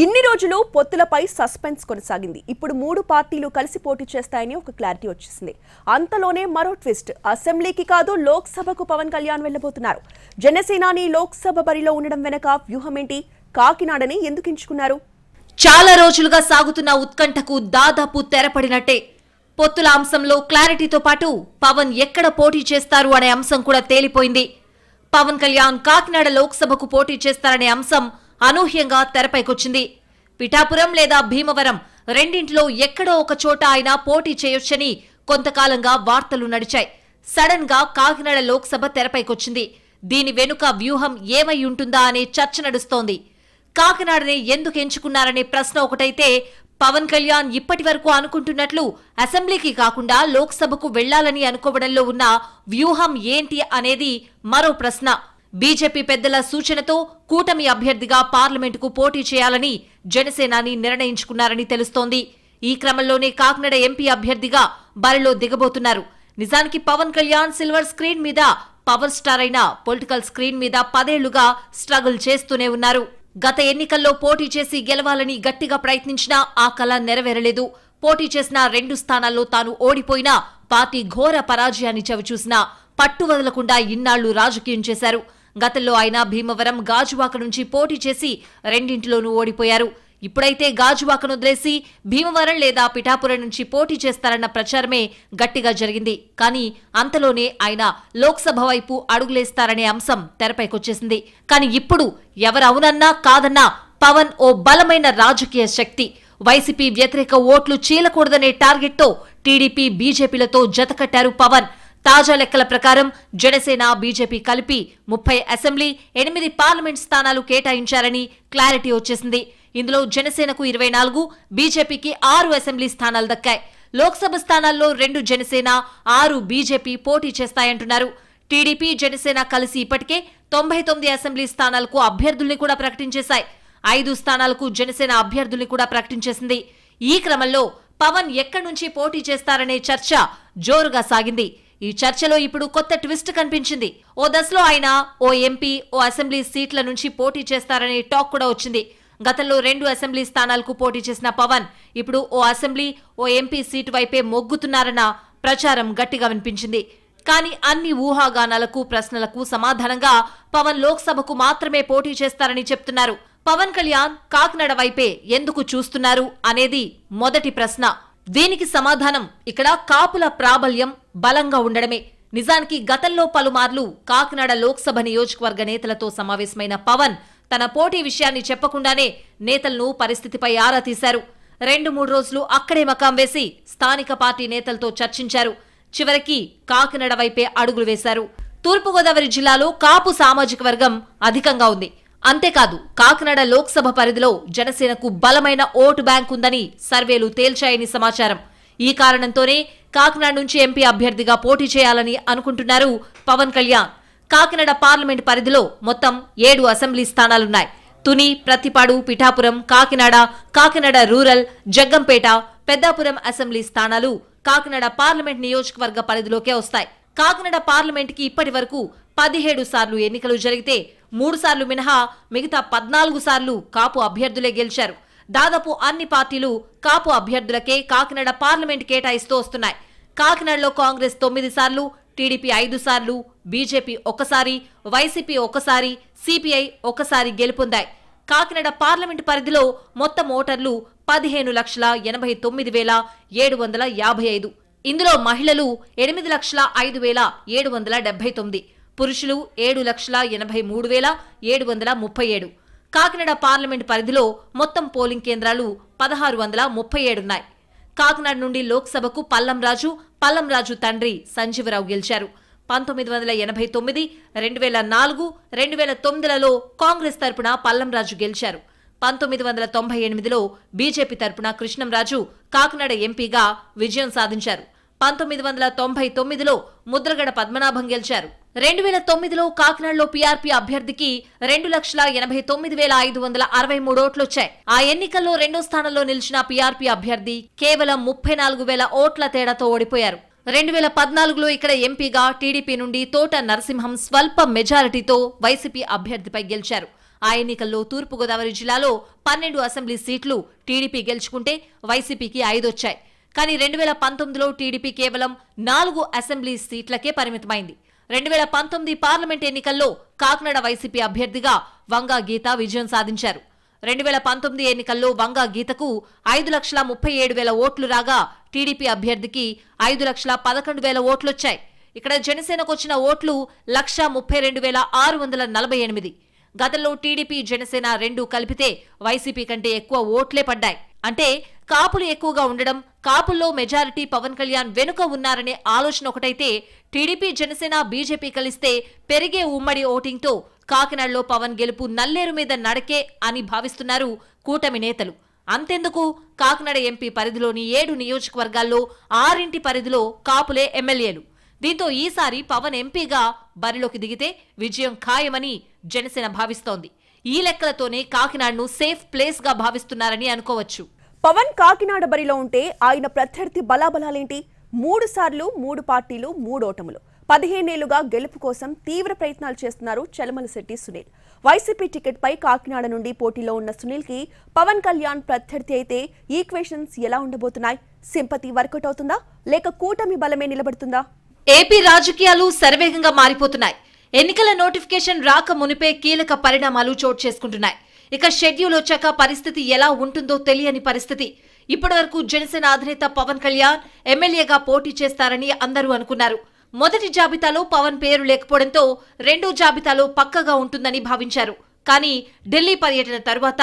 ఇన్ని రోజులు పొత్తులపై సస్పెన్స్ కొనసాగింది. ఇప్పుడు మూడు పార్టీలు కలిసి పోటీ చేస్తాయని ఒక క్లారిటీ వచ్చేసింది. అంతలోనే మరో ట్విస్ట్. అసెంబ్లీకి కాదు లోక్సభకు పవన్ కళ్యాణ్ వెళ్లబోతున్నారు. జనసేనాని లోక్సభ బరిలో ఉండడం వెనక వ్యూహం ఏంటి? కాకినాడని ఎందుకు ఎంచుకున్నారు? చాలా రోజులుగా సాగుతున్న ఉత్కంఠకు దాదాపు తెరపడినట్టే. పొత్తుల అంశంలో క్లారిటీతో పాటు పవన్ ఎక్కడ పోటీ చేస్తారు అనే అంశం కూడా తేలిపోయింది. పవన్ కళ్యాణ్ కాకినాడ లోక్సభకు పోటీ చేస్తారనే అంశం అనూహ్యంగా తెరపైకొచ్చింది. పిఠాపురం లేదా భీమవరం రెండింటిలో ఎక్కడో ఒక చోట ఆయన పోటీ చేయొచ్చని కొంతకాలంగా వార్తలు నడిచాయి. సడన్ గా కాకినాడ లోక్సభ తెరపైకొచ్చింది. దీని వెనుక వ్యూహం ఏమై ఉంటుందా అనే చర్చ నడుస్తోంది. కాకినాడని ఎందుకు ఎంచుకున్నారనే ప్రశ్న ఒకటైతే, పవన్ కళ్యాణ్ ఇప్పటి వరకు అనుకుంటున్నట్లు అసెంబ్లీకి కాకుండా లోక్సభకు వెళ్లాలని అనుకోవడంలో ఉన్న వ్యూహం ఏంటి అనేది మరో ప్రశ్న. బీజేపీ పెద్దల సూచనతో కూటమి అభ్యర్థిగా పార్లమెంటుకు పోటీ చేయాలని జనసేనాని నిర్ణయించుకున్నారని తెలుస్తోంది. ఈ క్రమంలోనే కాకినాడ ఎంపీ అభ్యర్థిగా బరిలో దిగబోతున్నారు. నిజానికి పవన్ కళ్యాణ్ సిల్వర్ స్క్రీన్ మీద, పవర్ స్టార్ అయిన పొలిటికల్ స్క్రీన్ మీద 10 ఏళ్లుగా స్ట్రగుల్ చేస్తూనే ఉన్నారు. గత ఎన్నికల్లో పోటీ చేసి గెలవాలని గట్టిగా ప్రయత్నించినా ఆ కల నెరవేరలేదు. పోటీ చేసిన 2 స్థానాల్లో తాను ఓడిపోయినా పార్టీ ఘోర పరాజయాన్ని చవిచూసినా పట్టు వదలకుండా ఇన్నాళ్లు రాజకీయం చేశారు. గతంలో ఆయన భీమవరం, గాజువాక నుంచి పోటీ చేసి రెండింటిలోనూ ఓడిపోయారు. ఇప్పుడైతే గాజువాకను వదిలేసి భీమవరం లేదా పిఠాపురం నుంచి పోటీ చేస్తారన్న ప్రచారమే గట్టిగా జరిగింది. కానీ అంతలోనే ఆయన లోక్సభ వైపు అడుగులేస్తారనే అంశం తెరపైకొచ్చేసింది. కానీ ఇప్పుడు ఎవరు అవునన్నా కాదన్నా పవన్ ఓ బలమైన రాజకీయ శక్తి. వైసీపీ వ్యతిరేక ఓట్లు చీలకూడదనే టార్గెట్తో టీడీపీ, బీజేపీలతో జతకట్టారు పవన్. తాజా లెక్కల ప్రకారం జనసేన, బీజేపీ కలిపి 30 అసెంబ్లీ, 8 పార్లమెంట్ స్థానాలు కేటాయించారని క్లారిటీ వచ్చేసింది. ఇందులో జనసేనకు 24, బీజేపీకి 6 అసెంబ్లీ స్థానాలు దక్కాయి. లోక్సభ స్థానాల్లో 2 జనసేన, 6 బీజేపీ పోటీ చేస్తాయంటున్నారు. టీడీపీ, జనసేన కలిసి ఇప్పటికే 99 అసెంబ్లీ స్థానాలకు అభ్యర్థుల్ని కూడా ప్రకటించేశాయి. 5 స్థానాలకు జనసేన అభ్యర్థుల్ని కూడా ప్రకటించేసింది. ఈ క్రమంలో పవన్ ఎక్కడి నుంచి పోటీ చేస్తారనే చర్చ జోరుగా సాగింది. ఈ చర్చలో ఇప్పుడు కొత్త ట్విస్ట్ కనిపించింది. ఓ దశలో ఆయన ఓ ఎంపీ, ఓ అసెంబ్లీ సీట్ల నుంచి పోటీ చేస్తారనే టాక్ కూడా వచ్చింది. గతంలో 2 అసెంబ్లీ స్థానాలకు పోటీ చేసిన పవన్ ఇప్పుడు ఓ అసెంబ్లీ, ఓ ఎంపీ సీటు వైపే మొగ్గుతున్నారన్న ప్రచారం గట్టిగా వినిపించింది. కానీ అన్ని ఊహాగానాలకు, ప్రశ్నలకు సమాధానంగా పవన్ లోక్సభకు మాత్రమే పోటీ చేస్తారని చెప్తున్నారు. పవన్ కళ్యాణ్ కాకినాడ వైపే ఎందుకు చూస్తున్నారు అనేది మొదటి ప్రశ్న. దీనికి సమాధానం ఇక్కడ కాపుల ప్రాబల్యం బలంగా ఉండడమే. నిజానికి గతంలో పలుమార్లు కాకినాడ లోక్సభ నియోజకవర్గ నేతలతో సమావేశమైన పవన్ తన పోటీ విషయాన్ని చెప్పకుండానే నేతలను పరిస్థితిపై ఆరా తీశారు. 2-3 రోజులు అక్కడే మకాం వేసి స్థానిక పార్టీ నేతలతో చర్చించారు. చివరికి కాకినాడ వైపే అడుగులు వేశారు. తూర్పుగోదావరి జిల్లాలో కాపు సామాజిక వర్గం అధికంగా ఉంది. అంతేకాదు కాకినాడ లోక్సభ పరిధిలో జనసేనకు బలమైన ఓటు బ్యాంక్ ఉందని సర్వేలు తేల్చాయని సమాచారం. ఈ కారణంతోనే కాకినాడ నుంచి ఎంపీ అభ్యర్థిగా పోటీ చేయాలని అనుకుంటున్నారు పవన్ కళ్యాణ్. కాకినాడ పార్లమెంట్ పరిధిలో మొత్తం 7 అసెంబ్లీ స్థానాలున్నాయి. తుని, ప్రతిపాడు, పిఠాపురం, కాకినాడ, కాకినాడ రూరల్, జగ్గంపేట, పెద్దాపురం అసెంబ్లీ స్థానాలు కాకినాడ పార్లమెంట్ నియోజకవర్గ పరిధిలోకే వస్తాయి. కాకినాడ పార్లమెంట్కి ఇప్పటి వరకు 17 సార్లు ఎన్నికలు జరిగితే 3 సార్లు మినహా మిగతా 14 సార్లు కాపు అభ్యర్థులే గెలిచారు. దాదాపు అన్ని పార్టీలు కాపు అభ్యర్థులకే కాకినాడ పార్లమెంట్ కేటాయిస్తూ వస్తున్నాయి. కాకినాడలో కాంగ్రెస్ 9 సార్లు, టీడీపీ 5 సార్లు, బీజేపీ 1 సారి, వైసీపీ 1 సారి, సిపిఐ 1 సారి గెలుపొందాయి. కాకినాడ పార్లమెంట్ పరిధిలో మొత్తం ఓటర్లు 15,89,755. ఇందులో మహిళలు 8,05,779, పురుషులు 7,83,737. కాకినాడ పార్లమెంట్ పరిధిలో మొత్తం పోలింగ్ కేంద్రాలు 1637 ఉన్నాయి. కాకినాడ నుండి లోక్సభకు పల్లం రాజు తండ్రి సంజీవరావు గెలిచారు. 1989, 2004, 2009లలో కాంగ్రెస్ తరపున పల్లం రాజు గెలిచారు. 1998లో బీజేపీ తరపున కృష్ణంరాజు కాకినాడ ఎంపీగా విజయం సాధించారు. 1999లో ముద్రగడ పద్మనాభం గెలిచారు. 2009లో కాకినాడలో పీఆర్పీ అభ్యర్థికి 2,89,563 ఓట్లొచ్చాయి. ఆ ఎన్నికల్లో 2వ స్థానంలో నిలిచిన పీఆర్పీ అభ్యర్థి కేవలం 34,000 ఓట్ల తేడాతో ఓడిపోయారు. 2014లో ఇక్కడ ఎంపీగా టీడీపీ నుండి తోట నరసింహం స్వల్ప మెజారిటీతో వైసీపీ అభ్యర్థిపై గెలిచారు. ఆ ఎన్నికల్లో తూర్పుగోదావరి జిల్లాలో 12 అసెంబ్లీ సీట్లు టీడీపీ గెలుచుకుంటే వైసీపీకి 5 వచ్చాయి. కానీ 2019లో టీడీపీ కేవలం 4 అసెంబ్లీ సీట్లకే పరిమితమైంది. 2019 పార్లమెంట్ ఎన్నికల్లో కాకినాడ వైసీపీ అభ్యర్థిగా వంగా గీత విజయం సాధించారు. 2019 ఎన్నికల్లో వంగా గీతకు 5,37,000 ఓట్లు రాగా టీడీపీ అభ్యర్థికి 5,11,000 ఓట్లొచ్చాయి. ఇక్కడ జనసేనకు వచ్చిన ఓట్లు 1,32,648. గతంలో టీడీపీ జనసేన రెండూ కలిపితే వైసీపీ కంటే ఎక్కువ ఓట్లే పడ్డాయి. అంటే కాపులు ఎక్కువగా ఉండడం, కాపుల్లో మెజారిటీ పవన్ కళ్యాణ్ వెనుక ఉన్నారనే ఆలోచన ఒకటైతే, టీడీపీ జనసేన బీజేపీ కలిస్తే పెరిగే ఉమ్మడి ఓటింగ్తో కాకినాడలో పవన్ గెలుపు నల్లేరు మీద నడకే అని భావిస్తున్నారు కూటమి నేతలు. అంతెందుకు, కాకినాడ ఎంపీ పరిధిలోని 7 నియోజకవర్గాల్లో 6 పరిధిలో కాపులే ఎమ్మెల్యేలు. దీంతో ఈసారి పవన్ ఎంపీగా బరిలోకి దిగితే విజయం ఖాయమని జనసేన భావిస్తోంది. ఈ లెక్కలతోనే కాకినాడను సేఫ్ ప్లేస్ గా భావిస్తున్నారని అనుకోవచ్చు. పవన్ కాకినాడ బరిలో ఉంటే ఆయన ప్రత్యర్థి బలాబలాలేంటి? 3 సార్లు 3 పార్టీలు 3 ఓటములు. 15 ఏళ్లుగా గెలుపు కోసం తీవ్ర ప్రయత్నాలు చేస్తున్నారు చలమలశెట్టి సునీల్. వైసీపీ టికెట్ పై కాకినాడ నుండి పోటీలో ఉన్న సునీల్ కి పవన్ కళ్యాణ్ ప్రత్యర్థి అయితే ఈక్వేషన్స్ ఎలా ఉండబోతున్నాయి? సింపతి వర్కౌట్ అవుతుందా లేక కూటమి బలమే నిలబడుతుందా? ఏపీ రాజకీయాలు శరవేగంగా మారిపోతున్నాయి. ఎన్నికల నోటిఫికేషన్ రాక మునిపే కీలక పరిణామాలు చోటు చేసుకుంటున్నాయి. ఇక షెడ్యూల్ వచ్చాక పరిస్థితి ఎలా ఉంటుందో తెలియని పరిస్థితి. ఇప్పటివరకు జనసేన అధినేత పవన్ కళ్యాణ్ ఎమ్మెల్యేగా పోటీ చేస్తారని అందరూ అనుకున్నారు. మొదటి జాబితాలో పవన్ పేరు లేకపోవడంతో రెండో జాబితాలో పక్కగా ఉంటుందని భావించారు. కానీ ఢిల్లీ పర్యటన తరువాత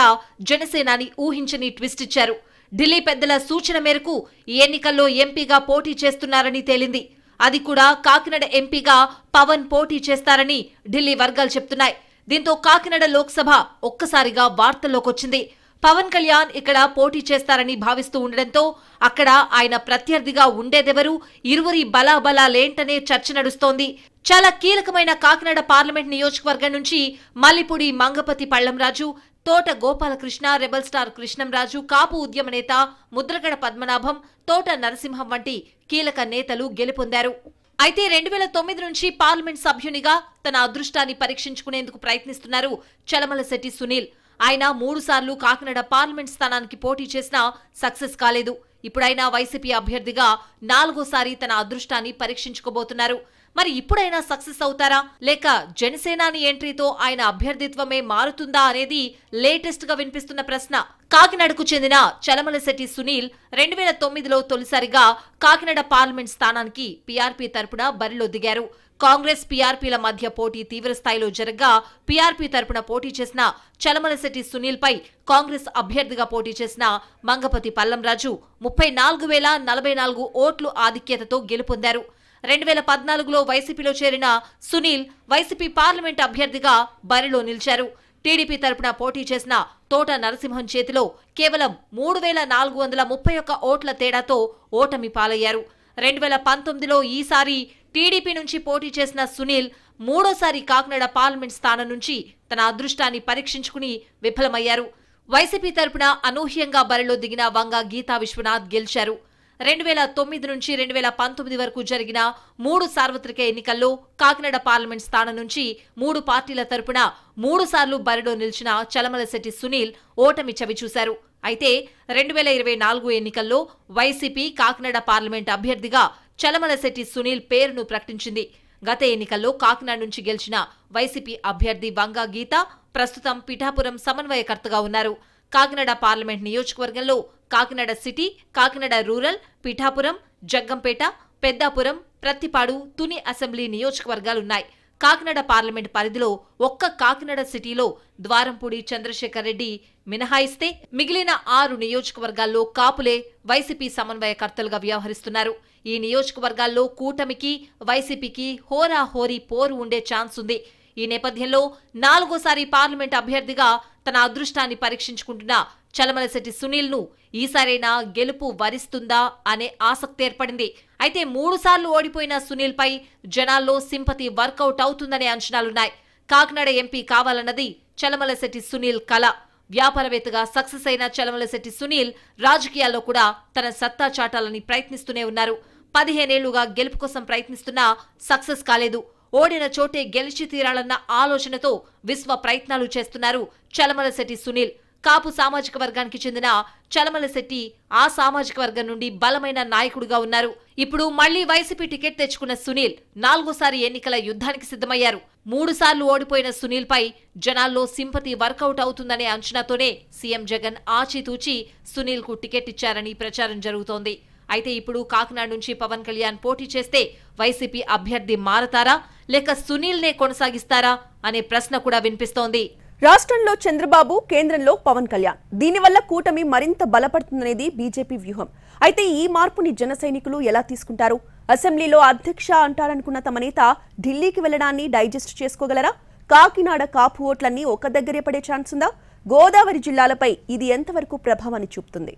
జనసేనాని ఊహించని ట్విస్ట్ ఇచ్చారు. ఢిల్లీ పెద్దల సూచన మేరకు ఈ ఎన్నికల్లో ఎంపీగా పోటీ చేస్తున్నారని తేలింది. అది కూడా కాకినాడ ఎంపీగా పవన్ పోటీ చేస్తారని ఢిల్లీ వర్గాలు చెప్తున్నాయి. దీంతో కాకినాడ లోక్సభ ఒక్కసారిగా వార్తల్లోకొచ్చింది. పవన్ కళ్యాణ్ ఇక్కడ పోటీ చేస్తారని భావిస్తూ ఉండడంతో అక్కడ ఆయన ప్రత్యర్థిగా ఉండేదెవరు, ఇరువురి బలాబలాలేంటనే చర్చ నడుస్తోంది. చాలా కీలకమైన కాకినాడ పార్లమెంట్ నియోజకవర్గం నుంచి మల్లిపూడి మంగపతి పళ్లంరాజు, తోట గోపాలకృష్ణ, రెబల్ స్టార్ కృష్ణంరాజు, కాపు ఉద్యమ నేత ముద్రగడ పద్మనాభం, తోట నరసింహం వంటి కీలక నేతలు గెలుపొందారు. అయితే 2009 నుంచి పార్లమెంట్ సభ్యునిగా తన అదృష్టాన్ని పరీక్షించుకునేందుకు ప్రయత్నిస్తున్నారు చలమలశెట్టి సునీల్. ఆయన 3 సార్లు కాకినాడ పార్లమెంట్ స్థానానికి పోటీ చేసినా సక్సెస్ కాలేదు. ఇప్పుడైనా వైసీపీ అభ్యర్థిగా 4వ సారి తన అదృష్టాన్ని పరీక్షించుకోబోతున్నారు. మరి ఇప్పుడైనా సక్సెస్ అవుతారా లేక జనసేనాని ఎంట్రీతో ఆయన అభ్యర్థిత్వమే మారుతుందా అనేది లేటెస్ట్ గా వినిపిస్తున్న ప్రశ్న. కాకినాడకు చెందిన చలమలశెట్టి సునీల్ 2009లో తొలిసారిగా కాకినాడ పార్లమెంట్ స్థానానికి పీఆర్పీ తరపున బరిలో దిగారు. కాంగ్రెస్ పీఆర్పీల మధ్య పోటీ తీవ్రస్థాయిలో జరగ్గా పీఆర్పీ తరపున పోటీ చేసిన చలమలశెట్టి సునీల్ పై కాంగ్రెస్ అభ్యర్థిగా పోటీ చేసిన మంగపతి పల్లంరాజు 34,044 ఓట్లు ఆధిక్యతతో గెలుపొందారు. 2014లో వైసీపీలో చేరిన సునీల్ వైసీపీ పార్లమెంట్ అభ్యర్థిగా బరిలో నిలిచారు. టీడీపీ తరపున పోటీ చేసిన తోట నరసింహం చేతిలో కేవలం 3,431 ఓట్ల తేడాతో ఓటమి పాలయ్యారు. 2019లో ఈసారి టీడీపీ నుంచి పోటీ చేసిన సునీల్ 3వ సారి కాకినాడ పార్లమెంట్ స్థానం నుంచి తన అదృష్టాన్ని పరీక్షించుకుని విఫలమయ్యారు. వైసీపీ తరపున అనూహ్యంగా బరిలో దిగిన వంగా గీతా విశ్వనాథ్ గెలిచారు. 2009 నుంచి 2019 వరకు జరిగిన 3 సార్వత్రిక ఎన్నికల్లో కాకినాడ పార్లమెంట్ స్థానం నుంచి 3 పార్టీల తరపున 3 సార్లు బరిలో నిలిచిన చలమలశెట్టి సునీల్ ఓటమి చవిచూశారు. అయితే 2024 ఎన్నికల్లో వైసీపీ కాకినాడ పార్లమెంట్ అభ్యర్థిగా చలమలశెట్టి సునీల్ పేరును ప్రకటించింది. గత ఎన్నికల్లో కాకినాడ నుంచి గెలిచిన వైసీపీ అభ్యర్థి వంగా గీత ప్రస్తుతం పిఠాపురం సమన్వయకర్తగా ఉన్నారు. కాకినాడ పార్లమెంట్ నియోజకవర్గంలో Kakinada city, Kakinada rural, Pithapuram, Jaggampeta, Peddapuram, Prathipadu, Tuni assembly నియోజకవర్గాలున్నాయి. కాకినాడ పార్లమెంట్ పరిధిలో ఒక్క కాకినాడ సిటీలో ద్వారంపూడి చంద్రశేఖర్ రెడ్డి మినహాయిస్తే మిగిలిన 6 నియోజకవర్గాల్లో కాపులే వైసీపీ సమన్వయకర్తలుగా వ్యవహరిస్తున్నారు. ఈ నియోజకవర్గాల్లో కూటమికి వైసీపీకి హోరాహోరీ పోరు ఉండే ఛాన్స్ ఉంది. ఈ నేపథ్యంలో 4వ సారి పార్లమెంట్ అభ్యర్థిగా తన అదృష్టాన్ని పరీక్షించుకుంటున్న చలమలశెట్టి సునీల్ ను ఈసారైనా గెలుపు వరిస్తుందా అనే ఆసక్తి ఏర్పడింది. అయితే 3 సార్లు ఓడిపోయిన సునీల్ పై జనాల్లో సింపతి వర్కౌట్ అవుతుందనే అంచనాలున్నాయి. కాకినాడ ఎంపీ కావాలన్నది చలమలశెట్టి సునీల్ కల. వ్యాపారవేత్తగా సక్సెస్ అయిన చలమలశెట్టి సునీల్ రాజకీయాల్లో కూడా తన సత్తా చాటాలని ప్రయత్నిస్తూనే ఉన్నారు. 15 ఏళ్లుగా గెలుపు కోసం ప్రయత్నిస్తున్నా సక్సెస్ కాలేదు. ఓడిన చోటే గెలిచి తీరాలన్న ఆలోచనతో విశ్వ ప్రయత్నాలు చేస్తున్నారు చలమలశెట్టి సునీల్. కాపు సామాజిక వర్గానికి చెందిన చలమలశెట్టి ఆ సామాజిక వర్గం నుండి బలమైన నాయకుడిగా ఉన్నారు. ఇప్పుడు మళ్లీ వైసీపీ టికెట్ తెచ్చుకున్న సునీల్ 4సారి ఎన్నికల యుద్ధానికి సిద్ధమయ్యారు. 3 సార్లు ఓడిపోయిన సునీల్ పై జనాల్లో సింపతి వర్కౌట్ అవుతుందనే అంచనాతోనే సీఎం జగన్ ఆచితూచి సునీల్ కు టికెట్ ఇచ్చారని ప్రచారం జరుగుతోంది. అయితే ఇప్పుడు కాకినాడ నుంచి పవన్ కళ్యాణ్ పోటీ చేస్తే వైసీపీ అభ్యర్థి మారతారా లేక సునీల్ నే కొనసాగిస్తారా అనే ప్రశ్న కూడా వినిపిస్తోంది. రాష్ట్రంలో చంద్రబాబు, కేంద్రంలో పవన్ కళ్యాణ్. దీనివల్ల కూటమి మరింత బలపడుతుందనేది బీజేపీ వ్యూహం. అయితే ఈ మార్పుని జన సైనికులు ఎలా తీసుకుంటారు? అసెంబ్లీలో అధ్యక్ష అంటారనుకున్న తమ నేత ఢిల్లీకి వెళ్లడాన్ని డైజెస్ట్ చేసుకోగలరా? కాకినాడ కాపు ఓట్లన్నీ ఒక దగ్గరే పడే ఛాన్స్ ఉందా? గోదావరి జిల్లాలపై ఇది ఎంతవరకు ప్రభావాన్ని చూపుతుంది?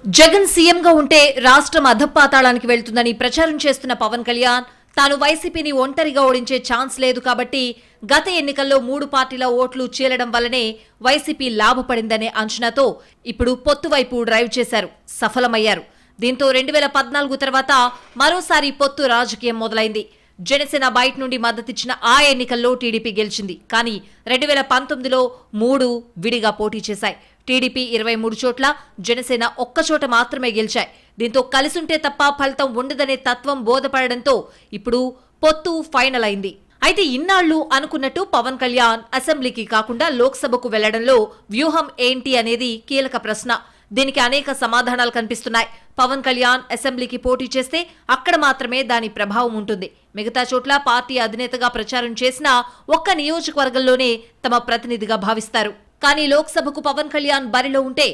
జగన్ సీఎంగా ఉంటే రాష్ట్రం అధపాతాళానికి వెళ్తుందని ప్రచారం చేస్తున్న పవన్ కళ్యాణ్ తాను వైసీపీని ఒంటరిగా ఓడించే ఛాన్స్ లేదు కాబట్టి గత ఎన్నికల్లో 3 పార్టీల ఓట్లు చీలడం వల్లనే వైసీపీ లాభపడిందనే అంచనాతో ఇప్పుడు పొత్తు వైపు డ్రైవ్ చేశారు, సఫలమయ్యారు. దీంతో 2014 తర్వాత మరోసారి పొత్తు రాజకీయం మొదలైంది. జనసేన బయట నుండి మద్దతిచ్చిన ఆ ఎన్నికల్లో టీడీపీ గెలిచింది. కానీ 2019లో 3 విడిగా పోటీ చేశాయి. టీడీపీ 23 చోట్ల, జనసేన 1 చోట మాత్రమే గెలిచాయి. దీంతో కలిసుంటే తప్ప ఫలితం ఉండదనే తత్వం బోధపడడంతో ఇప్పుడు పొత్తు ఫైనల్ అయింది. అయితే ఇన్నాళ్లు అనుకున్నట్టు పవన్ కళ్యాణ్ అసెంబ్లీకి కాకుండా లోక్సభకు వెళ్లడంలో వ్యూహం ఏంటి అనేది కీలక ప్రశ్న. దీనికి అనేక సమాధానాలు కనిపిస్తున్నాయి. పవన్ కళ్యాణ్ అసెంబ్లీకి పోటీ చేస్తే అక్కడ మాత్రమే దాని ప్రభావం ఉంటుంది. మిగతా చోట్ల పార్టీ అధినేతగా ప్రచారం చేసిన ఒక్క నియోజకవర్గంలోనే తమ ప్రతినిధిగా భావిస్తారు. కానీ లోక్సభకు పవన్ కళ్యాణ్ బరిలో ఉంటే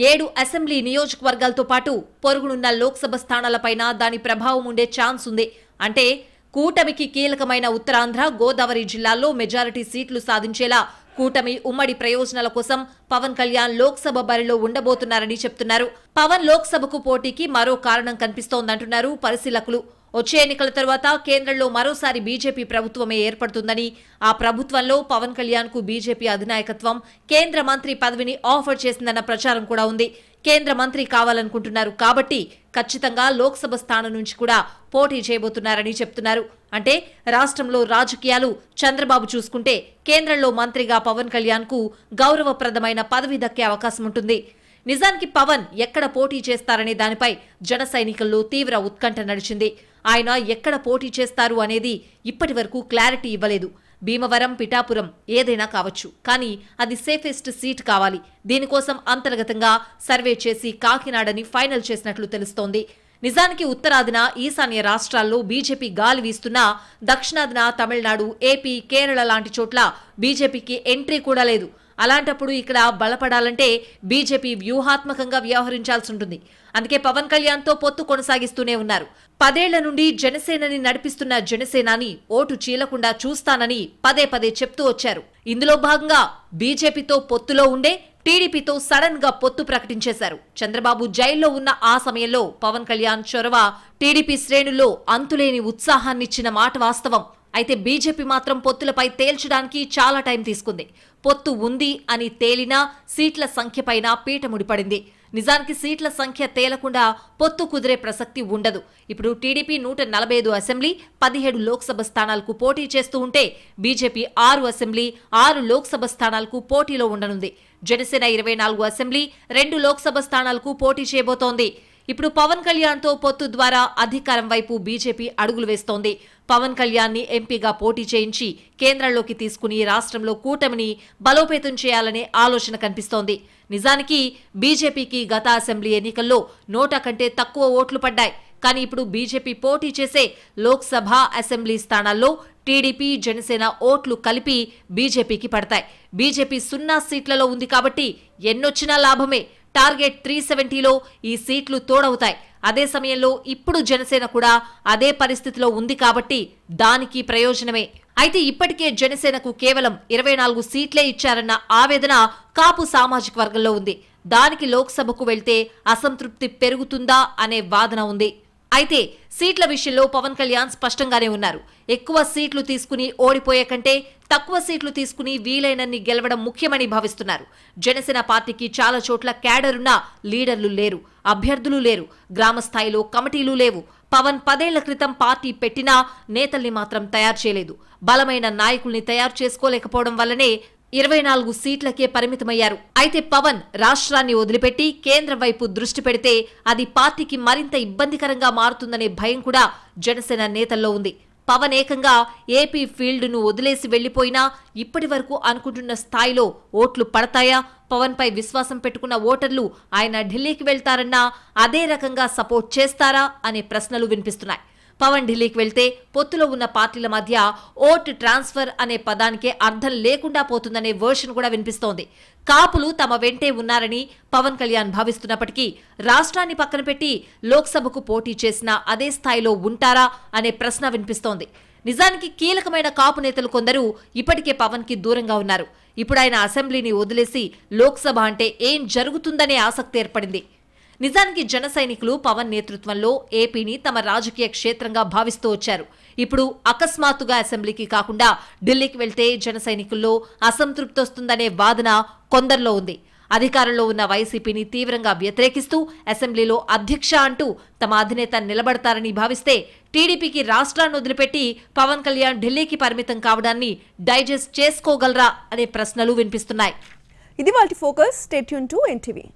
7 అసెంబ్లీ నియోజకవర్గాలతో పాటు పొరుగునున్న లోక్సభ స్థానాలపైన దాని ప్రభావం ఉండే ఛాన్స్ ఉంది. అంటే కూటమికి కీలకమైన ఉత్తరాంధ్ర, గోదావరి జిల్లాల్లో మెజారిటీ సీట్లు సాధించేలా కూటమి ఉమ్మడి ప్రయోజనాల కోసం పవన్ కళ్యాణ్ లోక్సభ బరిలో ఉండబోతున్నారని చెప్తున్నారు. పవన్ లోక్సభకు పోటీకి మరో కారణం కనిపిస్తోందంటున్నారు పరిశీలకులు. వచ్చే ఎన్నికల తర్వాత కేంద్రంలో మరోసారి బీజేపీ ప్రభుత్వమే ఏర్పడుతుందని, ఆ ప్రభుత్వంలో పవన్ కళ్యాణ్ కు బీజేపీ అధినాయకత్వం కేంద్ర మంత్రి పదవిని ఆఫర్ చేసిందన్న ప్రచారం కూడా ఉంది. కేంద్ర మంత్రి కావాలనుకుంటున్నారు కాబట్టి ఖచ్చితంగా లోక్సభ స్థానం నుంచి కూడా పోటీ చేయబోతున్నారని చెప్తున్నారు. అంటే రాష్ట్రంలో రాజకీయాలు చంద్రబాబు చూసుకుంటే కేంద్రంలో మంత్రిగా పవన్ కళ్యాణ్ కు గౌరవప్రదమైన పదవి దక్కే అవకాశం ఉంటుంది. నిజానికి పవన్ ఎక్కడ పోటీ చేస్తారనే దానిపై జన సైనికుల్లో తీవ్ర ఉత్కంఠ నడిచింది. ఆయన ఎక్కడ పోటీ చేస్తారు అనేది ఇప్పటి వరకు క్లారిటీ ఇవ్వలేదు. భీమవరం, పిఠాపురం ఏదైనా కావచ్చు, కానీ అది సేఫెస్ట్ సీట్ కావాలి. దీనికోసం అంతర్గతంగా సర్వే చేసి కాకినాడని ఫైనల్ చేసినట్లు తెలుస్తోంది. నిజానికి ఉత్తరాదిన, ఈశాన్య రాష్ట్రాల్లో బీజేపీ గాలి వీస్తున్నా దక్షిణాదిన తమిళనాడు, ఏపీ, కేరళ లాంటి చోట్ల బీజేపీకి ఎంట్రీ కూడా లేదు. అలాంటప్పుడు ఇక్కడ బలపడాలంటే బీజేపీ వ్యూహాత్మకంగా వ్యవహరించాల్సి ఉంటుంది. అందుకే పవన్ కళ్యాణ్తో పొత్తు కొనసాగిస్తూనే ఉన్నారు. 10 ఏళ్ల నుండి జనసేనని నడిపిస్తున్న జనసేనాని ఓటు చీలకుండా చూస్తానని పదే పదే చెప్తూ వచ్చారు. ఇందులో భాగంగా బీజేపీతో పొత్తులో ఉండే టీడీపీతో సడన్ గా పొత్తు ప్రకటించేశారు. చంద్రబాబు జైల్లో ఉన్న ఆ సమయంలో పవన్ కళ్యాణ్ చొరవ టీడీపీ శ్రేణుల్లో అంతులేని ఉత్సాహాన్నిచ్చిన మాట వాస్తవం. అయితే బీజేపీ మాత్రం పొత్తులపై తేల్చడానికి చాలా టైం తీసుకుంది. పొత్తు ఉంది అని తేలినా సీట్ల సంఖ్యపైన పీట ముడిపడింది. నిజానికి సీట్ల సంఖ్య తేలకుండా పొత్తు కుదిరే ప్రసక్తి ఉండదు. ఇప్పుడు టీడీపీ 145 అసెంబ్లీ, 17 లోక్సభ స్థానాలకు పోటీ చేస్తూ ఉంటే బీజేపీ 6 అసెంబ్లీ, 6 లోక్సభ స్థానాలకు పోటీలో ఉండనుంది. జనసేన 24 అసెంబ్లీ, 2 లోక్సభ స్థానాలకు పోటీ చేయబోతోంది. ఇప్పుడు పవన్ కళ్యాణ్తో పొత్తు ద్వారా అధికారం వైపు బీజేపీ అడుగులు వేస్తోంది. పవన్ కళ్యాణ్ని ఎంపీగా పోటీ చేయించి కేంద్రంలోకి తీసుకుని రాష్ట్రంలో కూటమిని బలోపేతం చేయాలనే ఆలోచన కనిపిస్తోంది. నిజానికి బీజేపీకి గత అసెంబ్లీ ఎన్నికల్లో 100 కంటే తక్కువ ఓట్లు పడ్డాయి. కానీ ఇప్పుడు బీజేపీ పోటీ చేసే లోక్సభ, అసెంబ్లీ స్థానాల్లో టీడీపీ, జనసేన ఓట్లు కలిపి బీజేపీకి పడతాయి. బీజేపీ 0 సీట్లలో ఉంది కాబట్టి ఎన్నొచ్చినా లాభమే. టార్గెట్ 370లో ఈ సీట్లు తోడవుతాయి. అదే సమయంలో ఇప్పుడు జనసేన కూడా అదే పరిస్థితిలో ఉంది కాబట్టి దానికి ప్రయోజనమే. అయితే ఇప్పటికే జనసేనకు కేవలం 24 సీట్లే ఇచ్చారన్న ఆవేదన కాపు సామాజిక వర్గంలో ఉంది. దానికి లోక్సభకు వెళ్తే అసంతృప్తి పెరుగుతుందా అనే వాదన ఉంది. అయితే సీట్ల విషయంలో పవన్ కళ్యాణ్ స్పష్టంగానే ఉన్నారు. ఎక్కువ సీట్లు తీసుకుని ఓడిపోయే కంటే తక్కువ సీట్లు తీసుకుని వీలైనన్ని గెలవడం ముఖ్యమని భావిస్తున్నారు. జనసేన పార్టీకి చాలా చోట్ల క్యాడరున్న లీడర్లు లేరు, అభ్యర్థులు లేరు, గ్రామ స్థాయిలో కమిటీలు లేవు. పవన్ 10 ఏళ్ల క్రితం పార్టీ పెట్టినా నేతల్ని మాత్రం తయారు చేయలేదు. బలమైన నాయకుల్ని తయారు చేసుకోలేకపోవడం వల్లనే 24 సీట్లకే పరిమితమయ్యారు. అయితే పవన్ రాష్ట్రాన్ని వదిలిపెట్టి కేంద్రం వైపు దృష్టి పెడితే అది పార్టీకి మరింత ఇబ్బందికరంగా మారుతుందనే భయం కూడా జనసేన నేతల్లో ఉంది. పవన్ ఏకంగా ఏపీ ఫీల్డ్ను వదిలేసి వెళ్లిపోయినా ఇప్పటి వరకు అనుకుంటున్న స్థాయిలో ఓట్లు పడతాయా? పవన్ పై విశ్వాసం పెట్టుకున్న ఓటర్లు ఆయన ఢిల్లీకి వెళ్తారన్నా అదే రకంగా సపోర్ట్ చేస్తారా అనే ప్రశ్నలు వినిపిస్తున్నాయి. పవన్ ఢిల్లీకి వెళ్తే పొత్తులో ఉన్న పార్టీల మధ్య ఓట్ ట్రాన్స్ఫర్ అనే పదానికే అర్థం లేకుండా పోతుందనే వర్షన్ కూడా వినిపిస్తోంది. కాపులు తమ వెంటే ఉన్నారని పవన్ కళ్యాణ్ భావిస్తున్నప్పటికీ రాష్ట్రాన్ని పక్కన పెట్టి లోక్సభకు పోటీ చేసినా అదే స్థాయిలో ఉంటారా అనే ప్రశ్న వినిపిస్తోంది. నిజానికి కీలకమైన కాపు నేతలు కొందరు ఇప్పటికే పవన్ కి దూరంగా ఉన్నారు. ఇప్పుడు ఆయన అసెంబ్లీని వదిలేసి లోక్సభ అంటే ఏం జరుగుతుందనే ఆసక్తి ఏర్పడింది. నిజానికి జన సైనికులు పవన్ నేతృత్వంలో ఏపీని తమ రాజకీయ క్షేత్రంగా భావిస్తూ వచ్చారు. ఇప్పుడు అకస్మాత్తుగా అసెంబ్లీకి కాకుండా ఢిల్లీకి వెళ్తే జన సైనికుల్లో అసంతృప్తి వస్తుందనే వాదన కొందరిలో ఉంది. అధికారంలో ఉన్న వైసీపీని తీవ్రంగా వ్యతిరేకిస్తూ అసెంబ్లీలో అధ్యక్ష అంటూ తమ అధినేత నిలబడతారని భావిస్తే టీడీపీకి రాష్ట్రాన్ని వదిలిపెట్టి పవన్ కళ్యాణ్ ఢిల్లీకి పరిమితం కావడాన్ని డైజెస్ట్ చేసుకోగలరా అనే ప్రశ్నలు వినిపిస్తున్నాయి. ఇది వాటి focus. Stay tune to NTV.